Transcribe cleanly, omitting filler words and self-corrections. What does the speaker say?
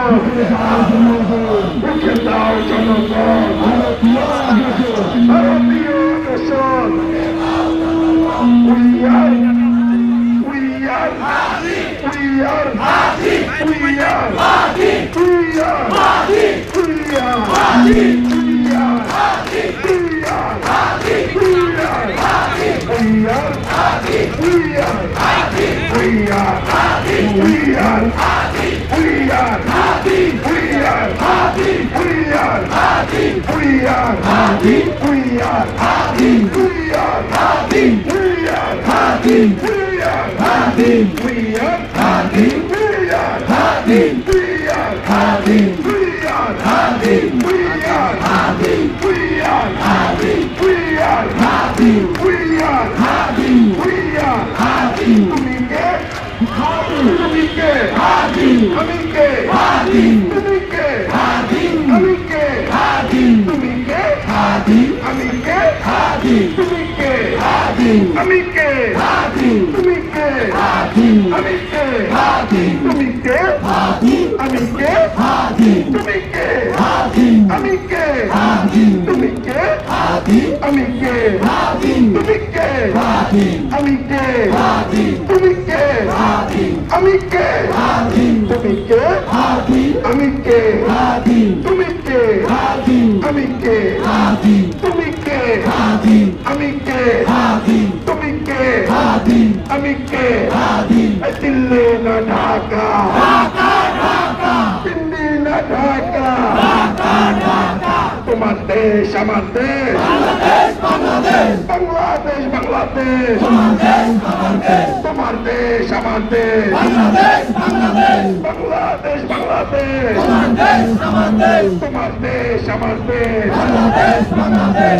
রুখে দাও জনগণ ভারতীয় আগ্রাসন দিল্লি না ঢাকা দিল্লি না ঢাকা তোমার দেশ আমার দেশ বাংলাদেশ বাংলাদেশ তোমার দেশ আমার দেশ বাংলাদেশ বাংলাদেশ তোমার দেশ আমার দেশ